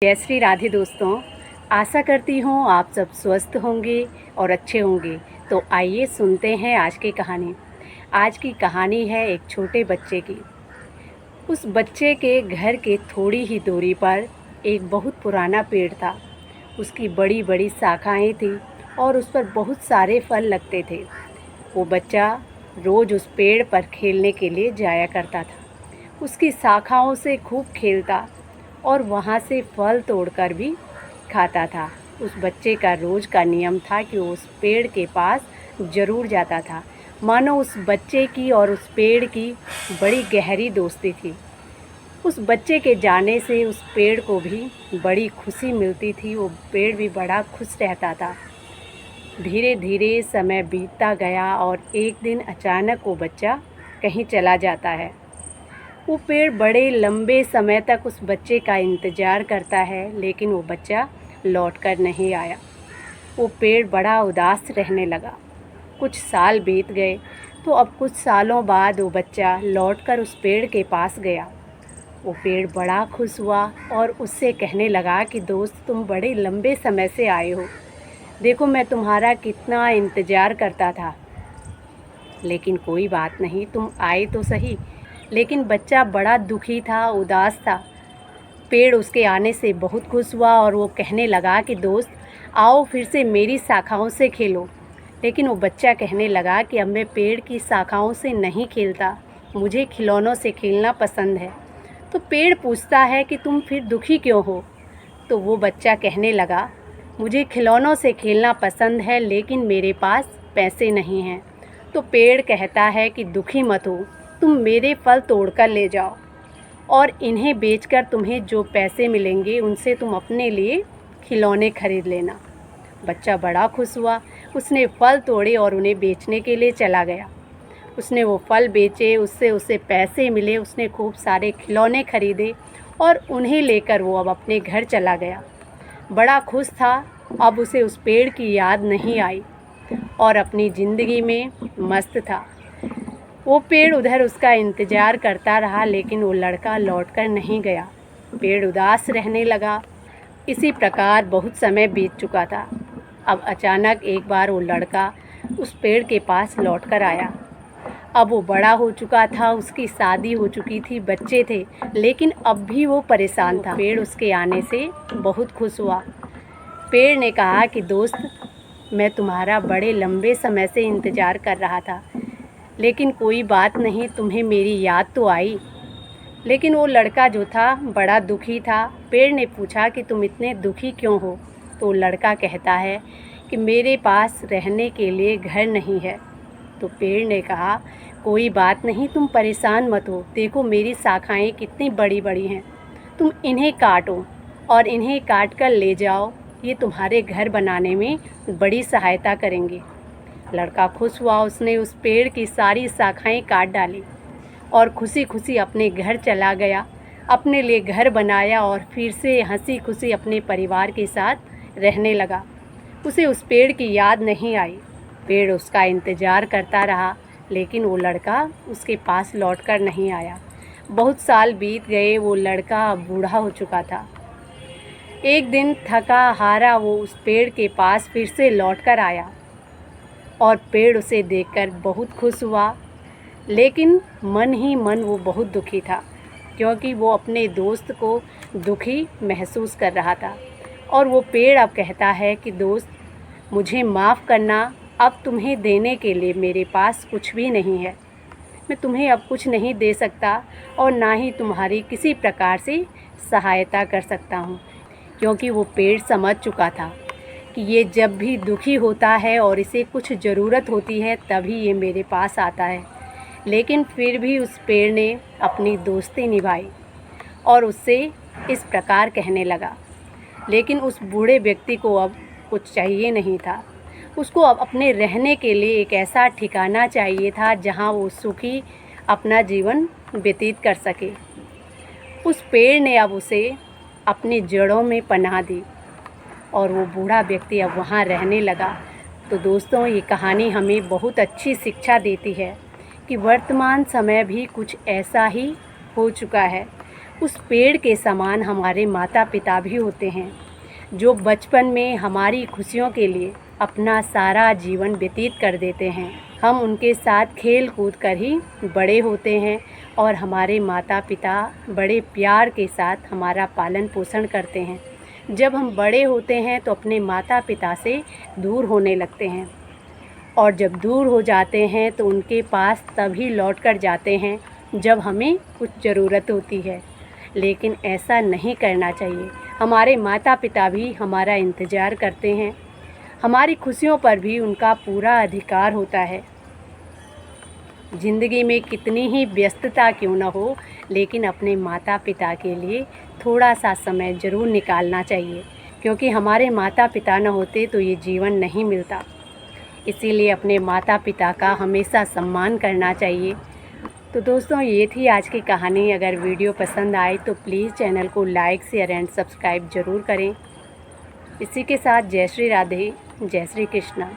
जय श्री राधे दोस्तों। आशा करती हूँ आप सब स्वस्थ होंगे और अच्छे होंगे। तो आइए सुनते हैं आज की कहानी। आज की कहानी है एक छोटे बच्चे की। उस बच्चे के घर के थोड़ी ही दूरी पर एक बहुत पुराना पेड़ था। उसकी बड़ी बड़ी शाखाएं थी और उस पर बहुत सारे फल लगते थे। वो बच्चा रोज़ उस पेड़ पर खेलने के लिए जाया करता था। उसकी शाखाओं से खूब खेलता और वहाँ से फल तोड़कर भी खाता था। उस बच्चे का रोज़ का नियम था कि वो उस पेड़ के पास ज़रूर जाता था। मानो उस बच्चे की और उस पेड़ की बड़ी गहरी दोस्ती थी। उस बच्चे के जाने से उस पेड़ को भी बड़ी खुशी मिलती थी। वो पेड़ भी बड़ा खुश रहता था। धीरे धीरे समय बीतता गया और एक दिन अचानक वो बच्चा कहीं चला जाता है। वो पेड़ बड़े लंबे समय तक उस बच्चे का इंतज़ार करता है, लेकिन वो बच्चा लौट कर नहीं आया। वो पेड़ बड़ा उदास रहने लगा। कुछ साल बीत गए तो अब कुछ सालों बाद वो बच्चा लौटकर उस पेड़ के पास गया। वो पेड़ बड़ा खुश हुआ और उससे कहने लगा कि दोस्त, तुम बड़े लंबे समय से आए हो। देखो, मैं तुम्हारा कितना इंतज़ार करता था, लेकिन कोई बात नहीं, तुम आए तो सही। लेकिन बच्चा बड़ा दुखी था, उदास था। पेड़ उसके आने से बहुत खुश हुआ और वो कहने लगा कि दोस्त, आओ फिर से मेरी शाखाओं से खेलो। लेकिन वो बच्चा कहने लगा कि अब मैं पेड़ की शाखाओं से नहीं खेलता, मुझे खिलौनों से खेलना पसंद है। तो पेड़ पूछता है कि तुम फिर दुखी क्यों हो? तो वो बच्चा कहने लगा, मुझे खिलौनों से खेलना पसंद है, लेकिन मेरे पास पैसे नहीं हैं। तो पेड़ कहता है कि दुखी मत हो, तुम मेरे फल तोड़कर ले जाओ और इन्हें बेचकर तुम्हें जो पैसे मिलेंगे उनसे तुम अपने लिए खिलौने खरीद लेना। बच्चा बड़ा खुश हुआ। उसने फल तोड़े और उन्हें बेचने के लिए चला गया। उसने वो फल बेचे, उससे उसे पैसे मिले। उसने खूब सारे खिलौने खरीदे और उन्हें लेकर वो अब अपने घर चला गया। बड़ा खुश था। अब उसे उस पेड़ की याद नहीं आई और अपनी ज़िंदगी में मस्त था। वो पेड़ उधर उसका इंतज़ार करता रहा, लेकिन वो लड़का लौटकर नहीं गया। पेड़ उदास रहने लगा। इसी प्रकार बहुत समय बीत चुका था। अब अचानक एक बार वो लड़का उस पेड़ के पास लौटकर आया। अब वो बड़ा हो चुका था, उसकी शादी हो चुकी थी, बच्चे थे, लेकिन अब भी वो परेशान था। पेड़ उसके आने से बहुत खुश हुआ। पेड़ ने कहा कि दोस्त, मैं तुम्हारा बड़े लंबे समय से इंतज़ार कर रहा था, लेकिन कोई बात नहीं, तुम्हें मेरी याद तो आई। लेकिन वो लड़का जो था बड़ा दुखी था। पेड़ ने पूछा कि तुम इतने दुखी क्यों हो? तो वो लड़का कहता है कि मेरे पास रहने के लिए घर नहीं है। तो पेड़ ने कहा, कोई बात नहीं, तुम परेशान मत हो। देखो, मेरी शाखाएं कितनी बड़ी बड़ी हैं, तुम इन्हें काटो और इन्हें काट कर ले जाओ। ये तुम्हारे घर बनाने में बड़ी सहायता करेंगे। लड़का खुश हुआ। उसने उस पेड़ की सारी शाखाएं काट डाली और खुशी खुशी अपने घर चला गया। अपने लिए घर बनाया और फिर से हंसी खुशी अपने परिवार के साथ रहने लगा। उसे उस पेड़ की याद नहीं आई। पेड़ उसका इंतज़ार करता रहा, लेकिन वो लड़का उसके पास लौटकर नहीं आया। बहुत साल बीत गए। वो लड़का बूढ़ा हो चुका था। एक दिन थका हारा वो उस पेड़ के पास फिर से लौटकर आया और पेड़ उसे देखकर बहुत खुश हुआ, लेकिन मन ही मन वो बहुत दुखी था, क्योंकि वो अपने दोस्त को दुखी महसूस कर रहा था। और वो पेड़ अब कहता है कि दोस्त, मुझे माफ़ करना, अब तुम्हें देने के लिए मेरे पास कुछ भी नहीं है। मैं तुम्हें अब कुछ नहीं दे सकता और ना ही तुम्हारी किसी प्रकार से सहायता कर सकता हूँ, क्योंकि वो पेड़ समझ चुका था कि ये जब भी दुखी होता है और इसे कुछ ज़रूरत होती है तभी ये मेरे पास आता है। लेकिन फिर भी उस पेड़ ने अपनी दोस्ती निभाई और उससे इस प्रकार कहने लगा। लेकिन उस बूढ़े व्यक्ति को अब कुछ चाहिए नहीं था। उसको अब अपने रहने के लिए एक ऐसा ठिकाना चाहिए था जहाँ वो सुखी अपना जीवन व्यतीत कर सके। उस पेड़ ने अब उसे अपनी जड़ों में पनाह दी और वो बूढ़ा व्यक्ति अब वहाँ रहने लगा। तो दोस्तों, ये कहानी हमें बहुत अच्छी शिक्षा देती है कि वर्तमान समय भी कुछ ऐसा ही हो चुका है। उस पेड़ के समान हमारे माता पिता भी होते हैं, जो बचपन में हमारी खुशियों के लिए अपना सारा जीवन व्यतीत कर देते हैं। हम उनके साथ खेल कूद कर ही बड़े होते हैं और हमारे माता पिता बड़े प्यार के साथ हमारा पालन पोषण करते हैं। जब हम बड़े होते हैं तो अपने माता पिता से दूर होने लगते हैं, और जब दूर हो जाते हैं तो उनके पास तभी लौट कर जाते हैं जब हमें कुछ ज़रूरत होती है। लेकिन ऐसा नहीं करना चाहिए। हमारे माता पिता भी हमारा इंतज़ार करते हैं, हमारी खुशियों पर भी उनका पूरा अधिकार होता है। ज़िंदगी में कितनी ही व्यस्तता क्यों न हो, लेकिन अपने माता पिता के लिए थोड़ा सा समय ज़रूर निकालना चाहिए, क्योंकि हमारे माता पिता न होते तो ये जीवन नहीं मिलता। इसीलिए अपने माता पिता का हमेशा सम्मान करना चाहिए। तो दोस्तों, ये थी आज की कहानी। अगर वीडियो पसंद आए तो प्लीज़ चैनल को लाइक शेयर एंड सब्सक्राइब ज़रूर करें। इसी के साथ जय श्री राधे, जय श्री कृष्णा।